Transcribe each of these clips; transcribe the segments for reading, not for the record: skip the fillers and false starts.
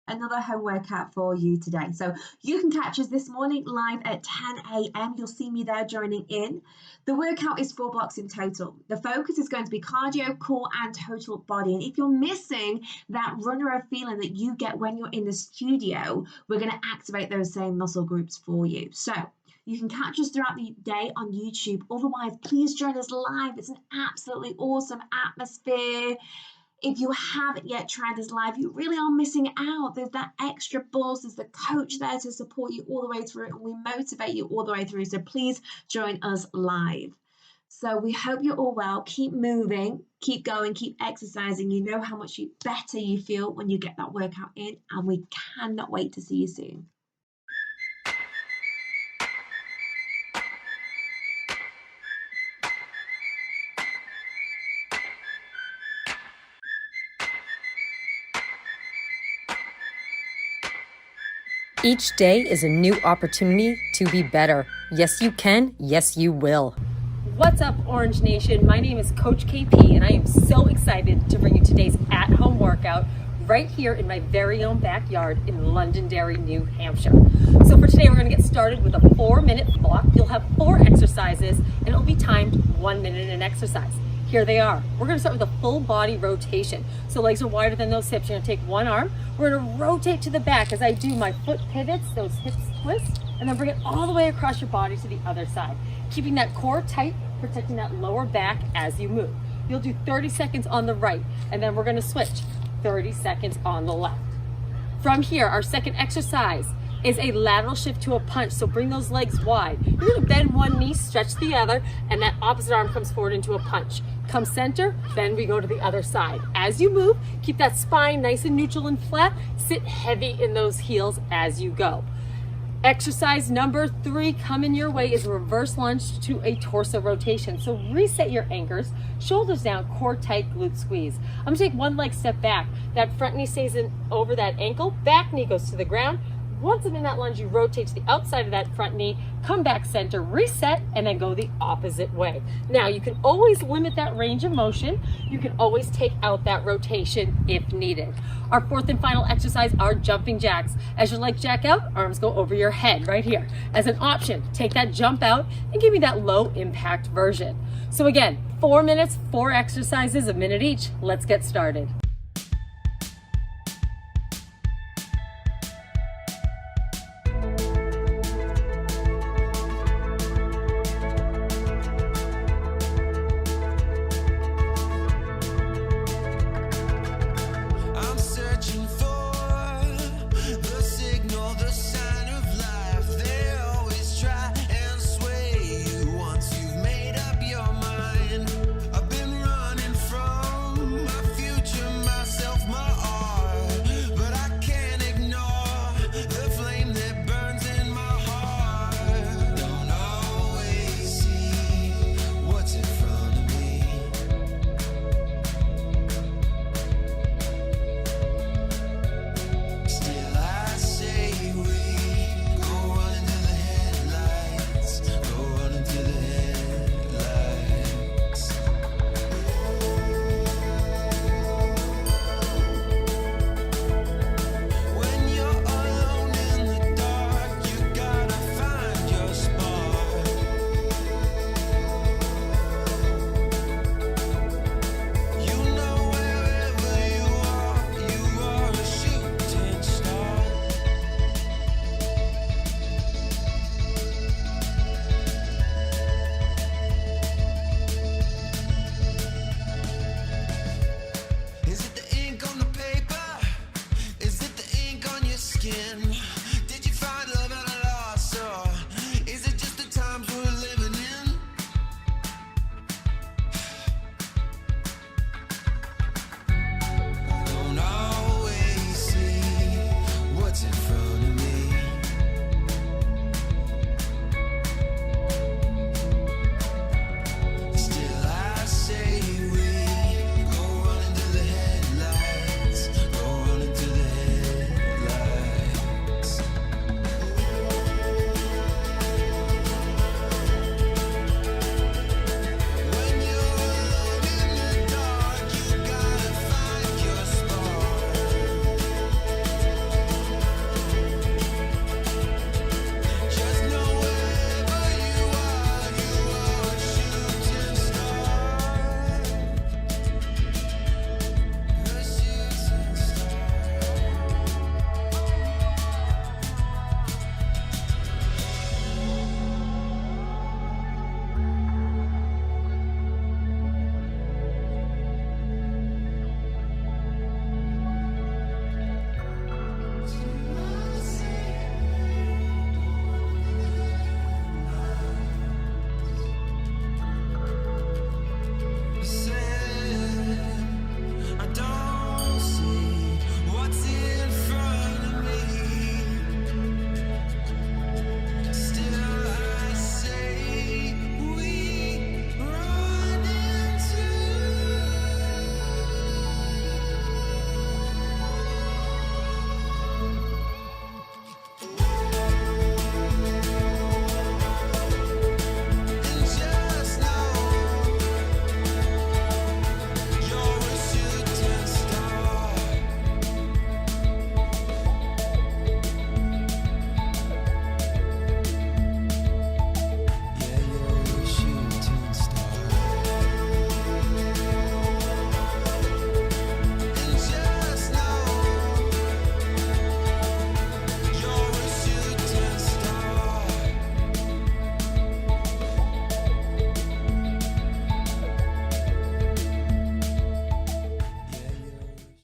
another home workout for you today. So you can catch us this morning live at 10 a.m. You'll see me there joining in. The workout is 4 blocks in total. The focus is going to be cardio, core, and total body. And if you're missing that runner feeling that you get when you're in the studio, we're going to activate those same muscle groups for you. So you can catch us throughout the day on YouTube. Otherwise, please join us live. It's an absolutely awesome atmosphere. If you haven't yet tried this live, you really are missing out. There's that extra buzz. There's the coach there to support you all the way through, and we motivate you all the way through. So please join us live. So we hope you're all well. Keep moving, keep going, keep exercising. You know how much better you feel when you get that workout in, and we cannot wait to see you soon. Each day is a new opportunity to be better. Yes, you can. Yes, you will. What's up, Orange Nation? My name is Coach KP, and I am so excited to bring you today's at-home workout right here in my very own backyard in Londonderry, New Hampshire. So for today, we're going to get started with a 4-minute block. You'll have 4 exercises, and it'll be timed 1 minute an exercise. Here they are. We're going to start with a full body rotation. So legs are wider than those hips. You're going to take one arm. We're going to rotate to the back as I do my foot pivots, those hips twist, and then bring it all the way across your body to the other side. Keeping that core tight, protecting that lower back as you move. You'll do 30 seconds on the right, and then we're going to switch 30 seconds on the left. From here, our second exercise is a lateral shift to a punch. So bring those legs wide. You're going to bend one knee, stretch the other, and that opposite arm comes forward into a punch. Come center, then we go to the other side. As you move, keep that spine nice and neutral and flat. Sit heavy in those heels as you go. Exercise number 3 coming your way is a reverse lunge to a torso rotation. So reset your anchors, shoulders down, core tight, glute squeeze. I'm gonna take one leg step back. That front knee stays in over that ankle, back knee goes to the ground. Once I'm in that lunge, you rotate to the outside of that front knee, come back center, reset, and then go the opposite way. Now, you can always limit that range of motion. You can always take out that rotation if needed. Our 4th and final exercise are jumping jacks. As your legs jack out, arms go over your head right here. As an option, take that jump out and give me that low impact version. So again, 4 minutes, 4 exercises, a minute each. Let's get started. I've been running from my future.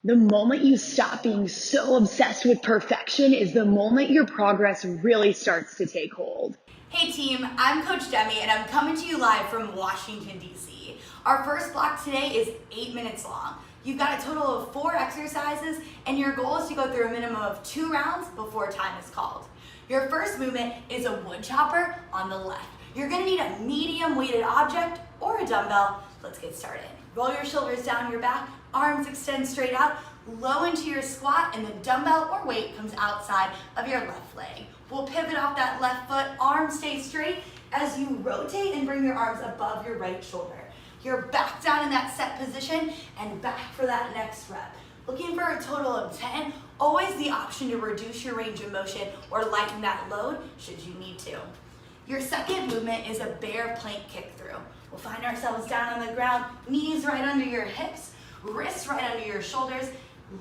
The moment you stop being so obsessed with perfection is the moment your progress really starts to take hold. Hey team, I'm Coach Demi and I'm coming to you live from Washington, D.C. Our first block today is 8 minutes long. You've got a total of 4 exercises and your goal is to go through a minimum of 2 rounds before time is called. Your first movement is a wood chopper on the left. You're gonna need a medium weighted object or a dumbbell. Let's get started. Roll your shoulders down your back, arms extend straight out, low into your squat, and the dumbbell or weight comes outside of your left leg. We'll pivot off that left foot, arms stay straight as you rotate and bring your arms above your right shoulder. You're back down in that set position and back for that next rep. Looking for a total of 10, always the option to reduce your range of motion or lighten that load should you need to. Your second movement is a bear plank kick through. We'll find ourselves down on the ground, knees right under your hips, wrists right under your shoulders,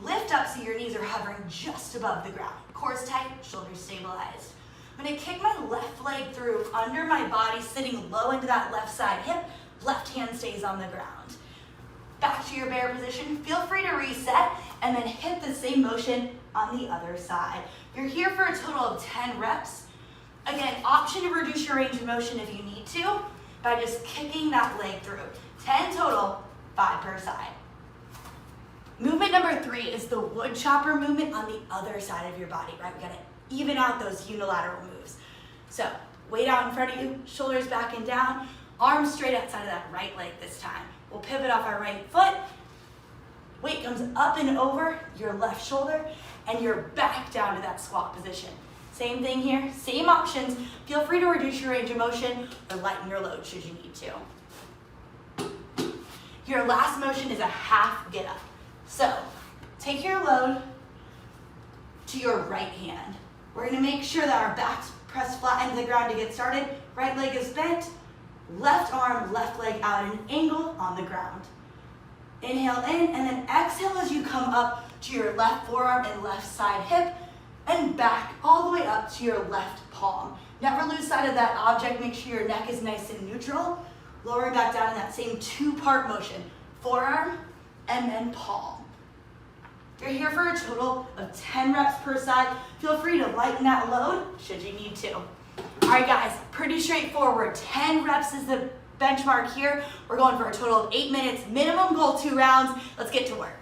lift up so your knees are hovering just above the ground. Core's tight, shoulders stabilized. I'm gonna kick my left leg through under my body, sitting low into that left side hip, left hand stays on the ground. Back to your bear position, feel free to reset and then hit the same motion on the other side. You're here for a total of 10 reps. Again, option to reduce your range of motion if you need to by just kicking that leg through. 10 total, 5 per side. Movement number 3 is the wood chopper movement on the other side of your body, right? We gotta even out those unilateral moves. So, weight out in front of you, shoulders back and down, arms straight outside of that right leg this time. We'll pivot off our right foot, weight comes up and over your left shoulder, and you're back down to that squat position. Same thing here, same options. Feel free to reduce your range of motion or lighten your load should you need to. Your last motion is a half get up. So, take your load to your right hand. We're gonna make sure that our backs press flat into the ground to get started. Right leg is bent, left arm, left leg out at an angle on the ground. Inhale in, and then exhale as you come up to your left forearm and left side hip, and back all the way up to your left palm. Never lose sight of that object. Make sure your neck is nice and neutral. Lowering back down in that same 2-part motion. Forearm and then palm. You're here for a total of 10 reps per side. Feel free to lighten that load should you need to. All right guys, pretty straightforward. 10 reps is the benchmark here. We're going for a total of 8 minutes. Minimum goal 2 rounds. Let's get to work.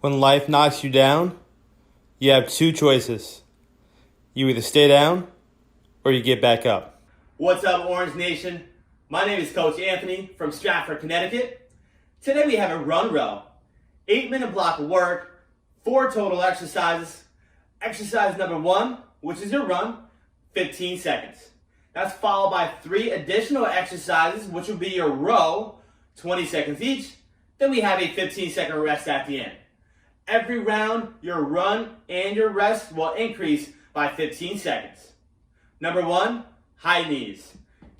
When life knocks you down, you have two choices. You either stay down or you get back up. What's up, Orange Nation? My name is Coach Anthony from Stratford, Connecticut. Today we have a run row. 8-minute block of work, 4 total exercises. Exercise number 1, which is your run, 15 seconds. That's followed by 3 additional exercises, which will be your row, 20 seconds each. Then we have a 15-second rest at the end. Every round, your run and your rest will increase by 15 seconds. Number 1, high knees.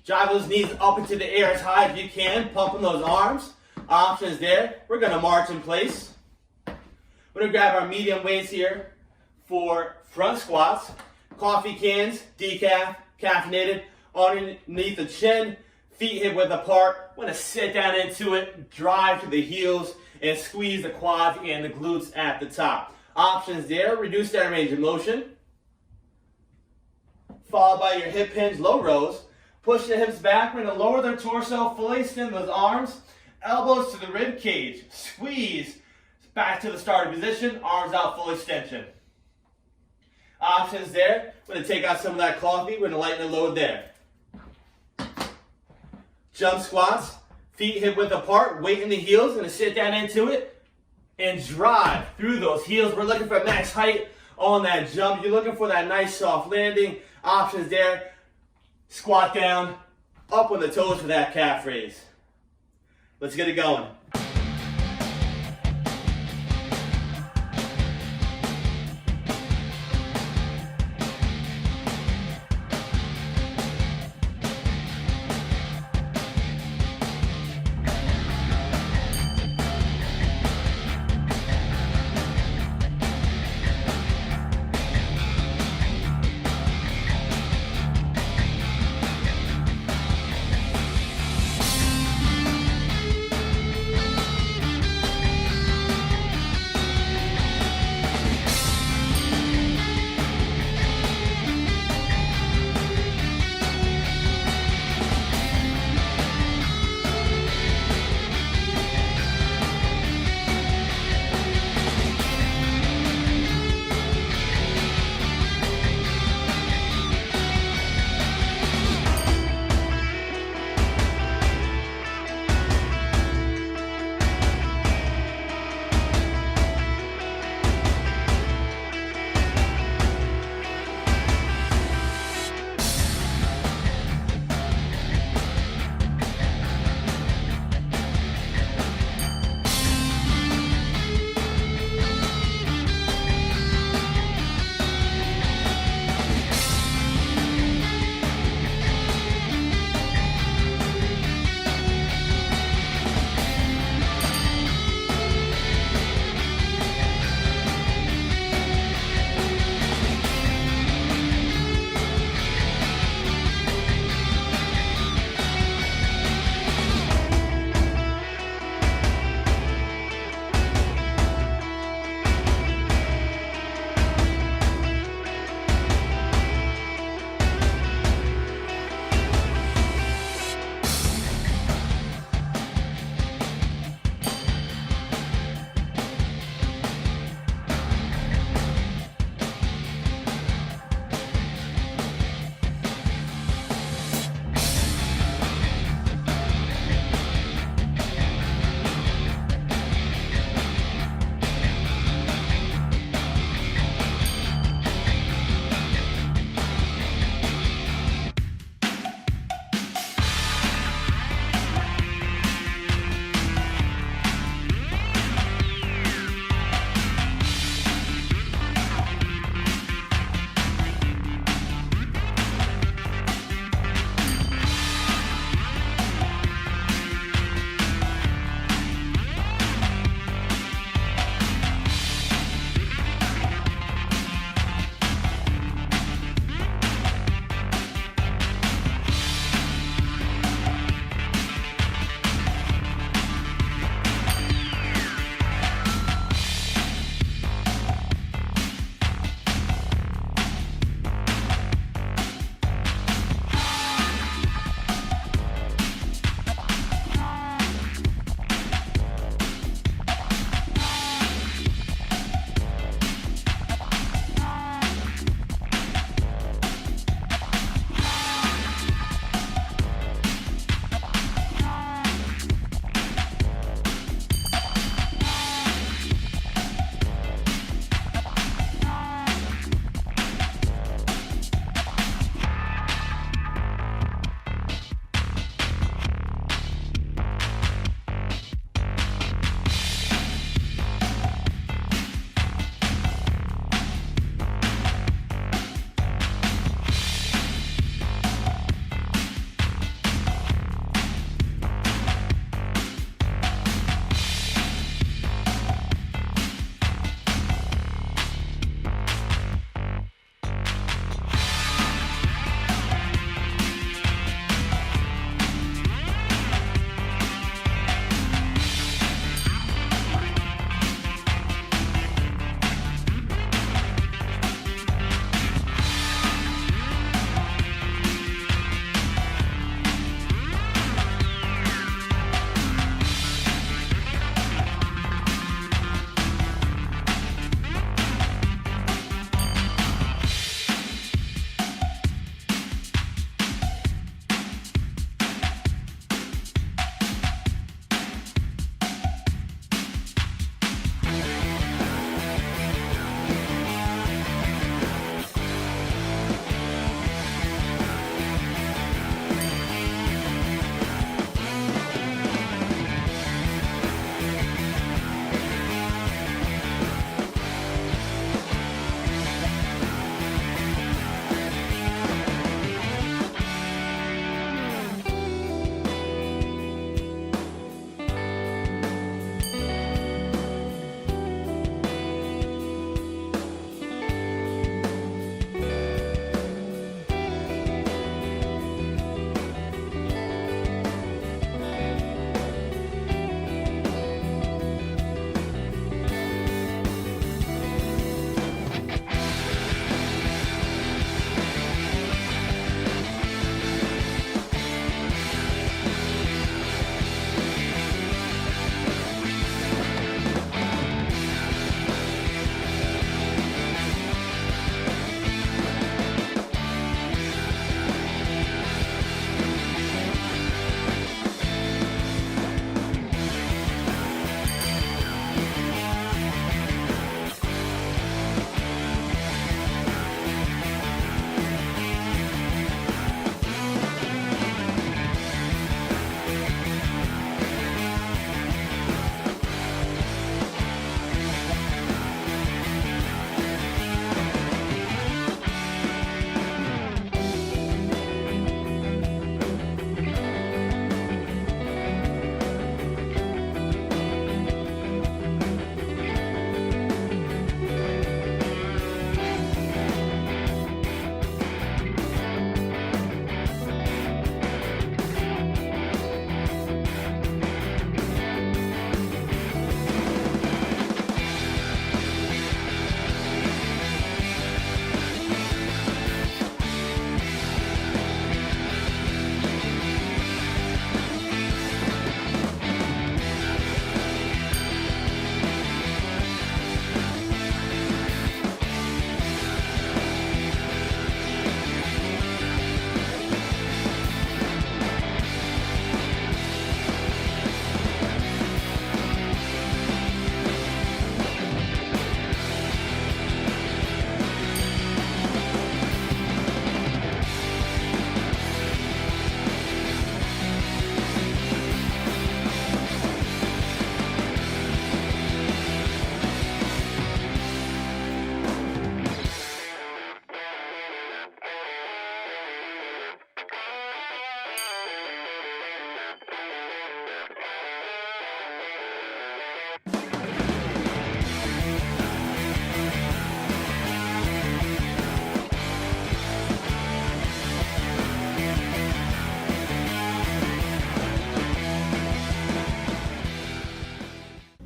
Drive those knees up into the air as high as you can, pumping those arms. Options there. We're going to march in place. We're going to grab our medium weights here for front squats. Coffee cans, decaf, caffeinated, underneath the chin, feet hip width apart. We're going to sit down into it, drive to the heels, and squeeze the quads and the glutes at the top. Options there, reduce that range of motion. Followed by your hip hinge low rows. Push the hips back, we're going to lower the torso, fully extend those arms, elbows to the rib cage. Squeeze back to the starting position, arms out, full extension. Options there, we're going to take out some of that coffee, we're going to lighten the load there. Jump squats. Feet hip width apart, weight in the heels, gonna sit down into it and drive through those heels. We're looking for max height on that jump. You're looking for that nice soft landing. Options there, squat down, up on the toes for that calf raise. Let's get it going.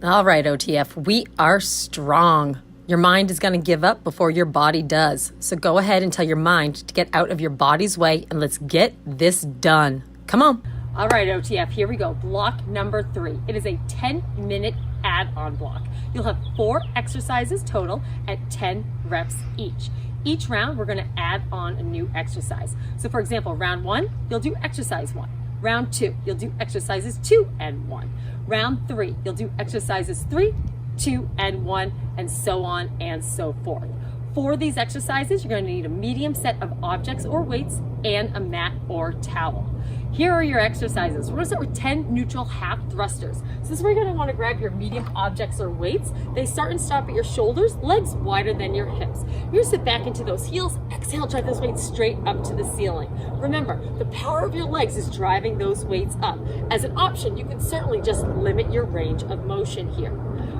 All right, OTF, we are strong. Your mind is going to give up before your body does. So go ahead and tell your mind to get out of your body's way and let's get this done. Come on. All right, OTF, here we go. Block number 3. It is a 10-minute add-on block. You'll have 4 exercises total at 10 reps each. Each round, we're going to add on a new exercise. So for example, round 1, you'll do exercise 1. Round 2, you'll do exercises 2 and 1. Round 3, you'll do exercises 3, 2, and 1, and so on and so forth. For these exercises, you're going to need a medium set of objects or weights and a mat or towel. Here are your exercises. We're going to start with 10 neutral half thrusters. So this is where you're going to want to grab your medium objects or weights. They start and stop at your shoulders, legs wider than your hips. You're going to sit back into those heels. Exhale, drive those weights straight up to the ceiling. Remember, the power of your legs is driving those weights up. As an option, you can certainly just limit your range of motion here.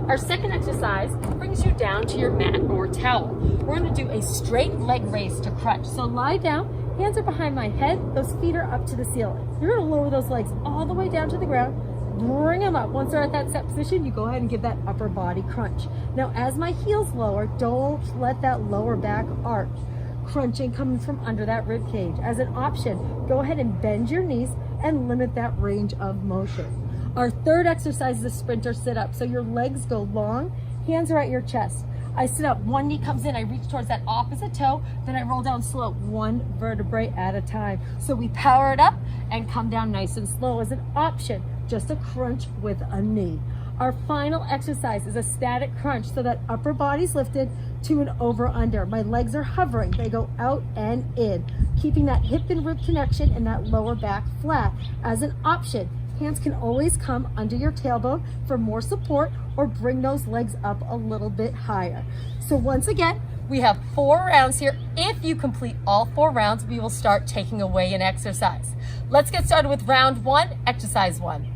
Our second exercise brings you down to your mat or towel. We're going to do a straight leg raise to crunch. So lie down. Hands are behind my head, those feet are up to the ceiling. You're gonna lower those legs all the way down to the ground, bring them up. Once they're at that set position, you go ahead and give that upper body crunch. Now, as my heels lower, don't let that lower back arch. Crunching coming from under that rib cage. As an option, go ahead and bend your knees and limit that range of motion. Our third exercise is a sprinter sit-up. So your legs go long, hands are at your chest. I sit up, one knee comes in, I reach towards that opposite toe, then I roll down slow, one vertebrae at a time. So we power it up and come down nice and slow. As an option, just a crunch with a knee. Our final exercise is a static crunch, so that upper body's lifted to an over-under. My legs are hovering, they go out and in, keeping that hip and rib connection and that lower back flat. As an option, hands can always come under your tailbone for more support, or bring those legs up a little bit higher. So once again, we have 4 rounds here. If you complete all 4 rounds, we will start taking away an exercise. Let's get started with round 1, exercise 1.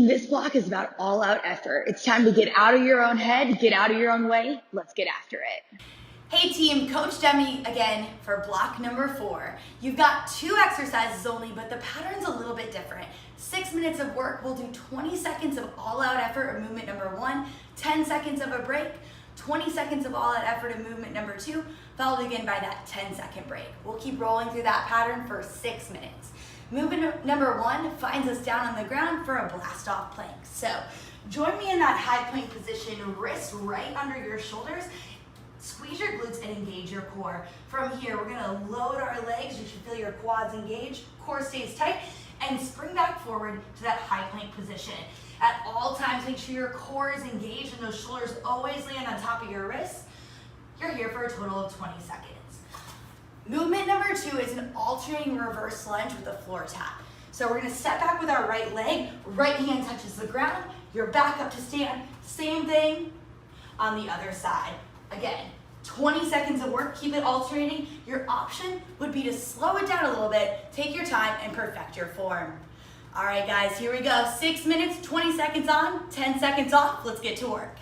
team, this block is about all out effort. It's time to get out of your own head, get out of your own way. Let's get after it. Hey team, Coach Demi again for block number 4. You've got 2 exercises only, but the pattern's a little bit different. 6 minutes of work, we'll do 20 seconds of all-out effort of movement number 1, 10 seconds of a break, 20 seconds of all-out effort of movement number 2, followed again by that 10-second break. We'll keep rolling through that pattern for 6 minutes. Movement number 1 finds us down on the ground for a blast-off plank. So join me in that high plank position, wrists right under your shoulders. Squeeze your glutes and engage your core. From here, we're gonna load our legs. You should feel your quads engaged, core stays tight, and spring back forward to that high plank position. At all times, make sure your core is engaged and those shoulders always land on top of your wrists. You're here for a total of 20 seconds. Movement number 2 is an alternating reverse lunge with a floor tap. So we're gonna step back with our right leg, right hand touches the ground, you're back up to stand, same thing on the other side. Again, 20 seconds of work, keep it alternating. Your option would be to slow it down a little bit, take your time, and perfect your form. All right, guys, here we go. 6 minutes, 20 seconds on, 10 seconds off. Let's get to work.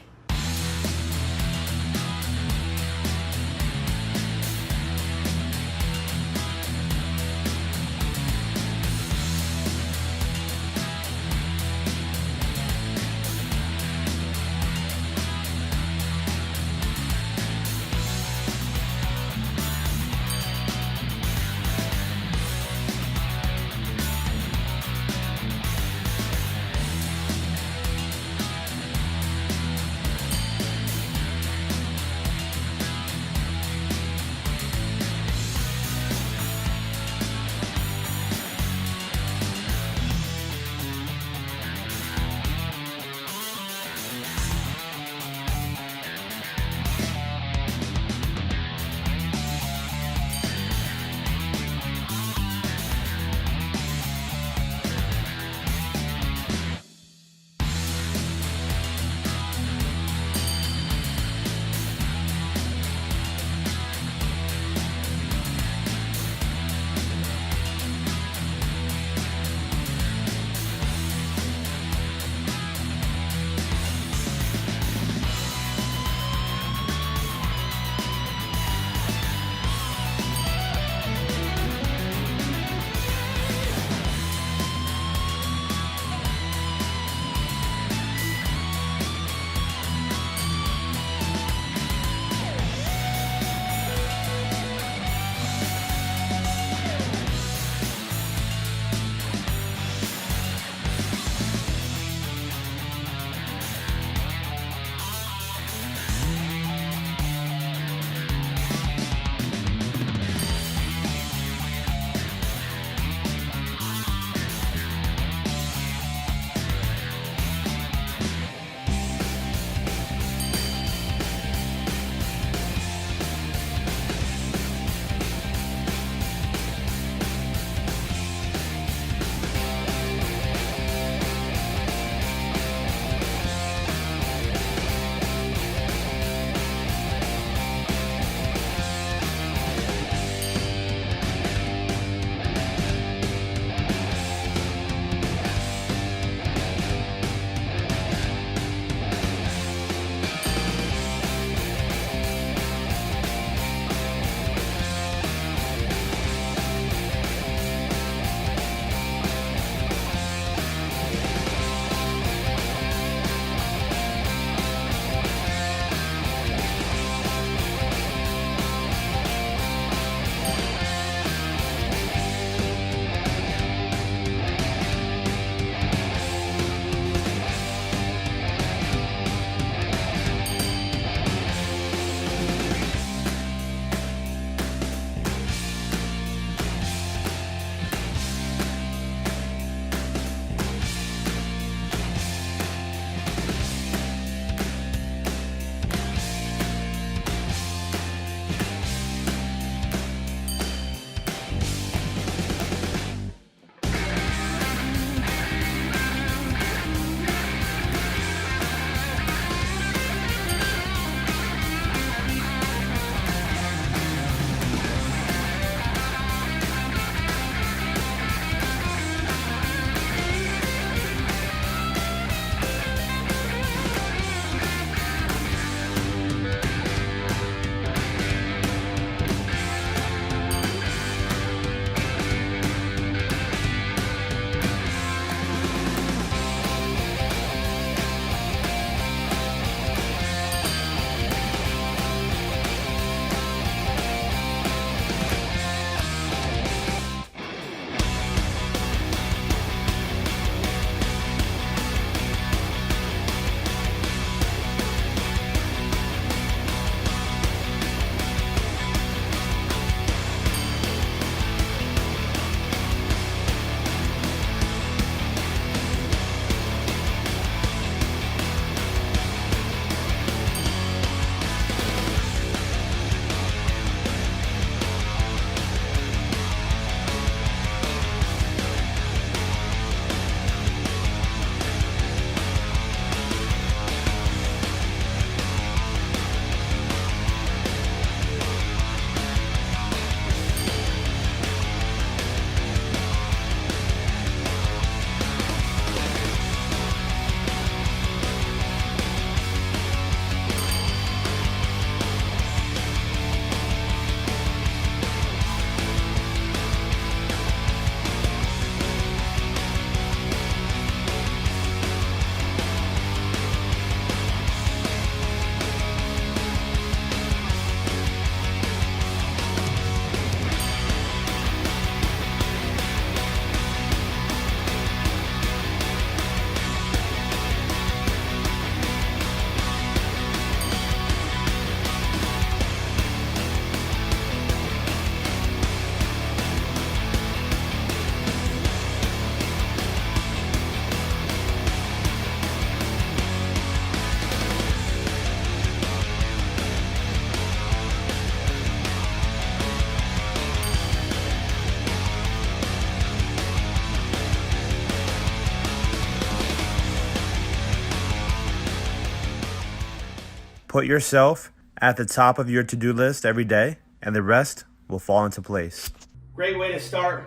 Put yourself at the top of your to-do list every day, and the rest will fall into place. Great way to start,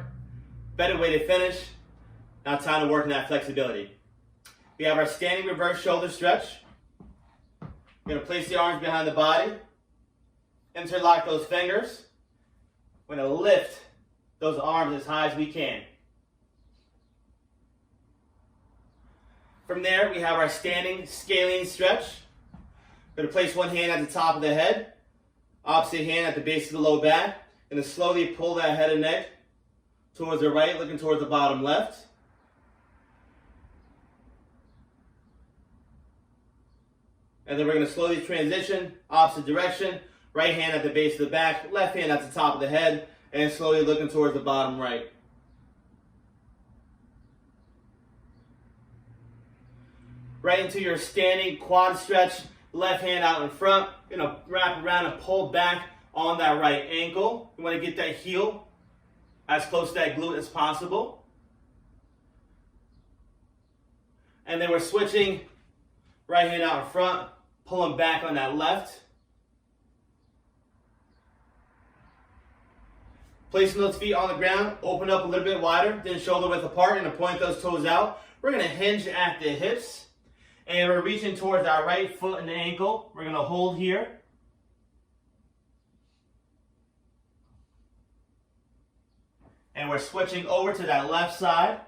better way to finish. Now time to work on that flexibility. We have our standing reverse shoulder stretch. We're gonna place the arms behind the body, interlock those fingers. We're gonna lift those arms as high as we can. From there, we have our standing scalene stretch. We're gonna place one hand at the top of the head, opposite hand at the base of the low back. Gonna slowly pull that head and neck towards the right, looking towards the bottom left. And then we're gonna slowly transition, opposite direction. Right hand at the base of the back, left hand at the top of the head, and slowly looking towards the bottom right. Right into your standing quad stretch, left hand out in front. Gonna wrap around and pull back on that right ankle. You wanna get that heel as close to that glute as possible. And then we're switching, right hand out in front, pulling back on that left. Placing those feet on the ground, open up a little bit wider, then shoulder width apart, and point those toes out. We're gonna hinge at the hips, and we're reaching towards our right foot and ankle. We're gonna hold here. And we're switching over to that left side.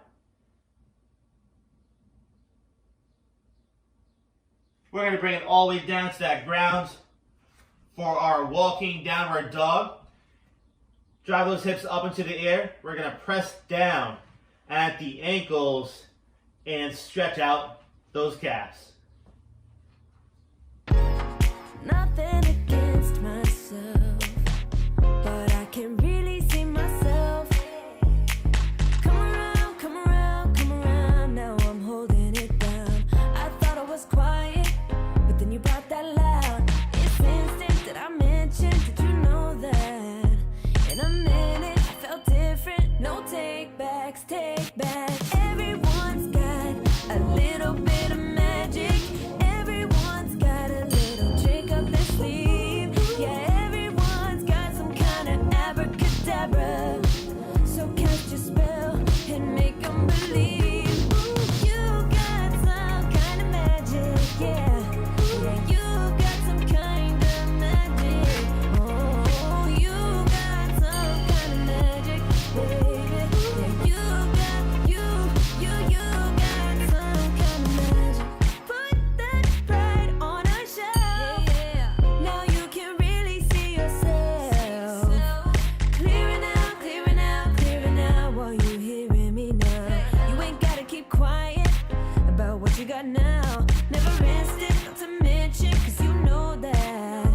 We're gonna bring it all the way down to that ground for our walking downward dog. Drive those hips up into the air. We're gonna press down at the ankles and stretch out those calves. Nothing against myself, but I can really see myself. Come around, come around, come around. Now I'm holding it down. I thought I was quiet, but then you brought that loud. It's instinct that I mentioned. Did you know that? In a minute, I felt different. No take backs, take back. Everyone's got a little bit of magic. Everyone's got a little trick up their sleeve. Yeah, everyone's got some kind of abracadabra. So cast your spell and make them believe. Ooh, you got some kind of magic, yeah. Yeah, you got some kind of magic. Oh, you got some kind of magic, baby. Yeah, you got some kind of magic. Put that pride on a shelf. Now you can really see yourself. Clearing out, clearing out, clearing out while you hearing me now. You ain't gotta keep quiet about what you got now. Never instant, not to mention, cause you know that.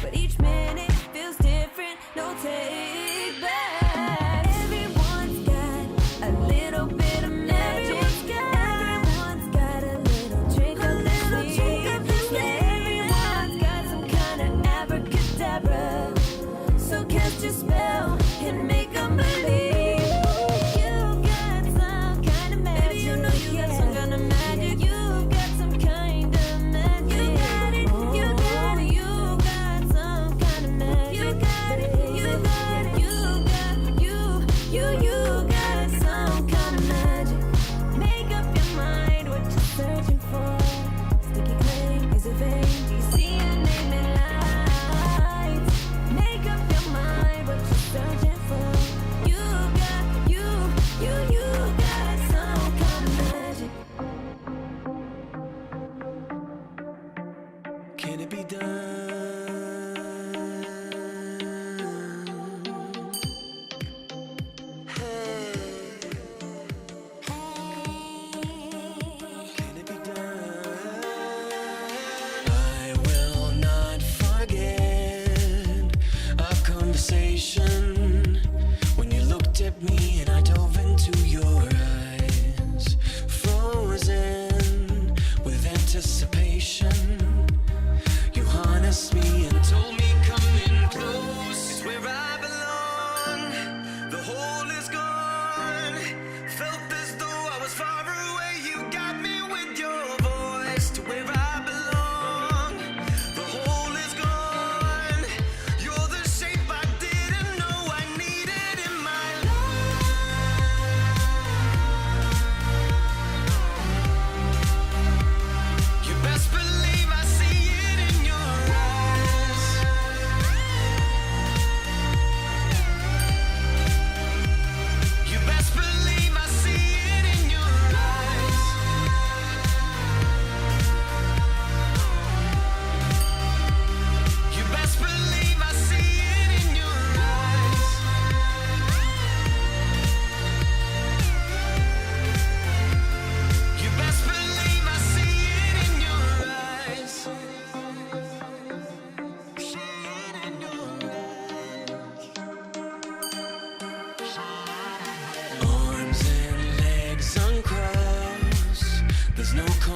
But each minute feels different, no take back. Everyone's got a little bit of magic. Everyone's got a little trick up their sleeve. Everyone's got some kind of abracadabra. So cast your spell and make them believe. You got some kind of magic. You know you got some kind of magic. You got some kind of magic. You got it. You got it. You got some kind of magic. You got it. You got it. You got you got some kind of magic. Make up your mind what you're searching for. Sticky claim is a vein. Do you see your name in lights? Make up your mind what you're searching for. You got some kind of magic. Can it be done? Hey, can it be done? I will not forget our conversation when you looked at me and I dove into your eyes, frozen with anticipation. You harnessed me and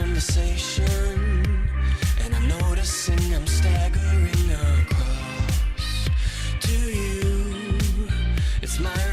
conversation, and I'm noticing I'm staggering across to you. It's my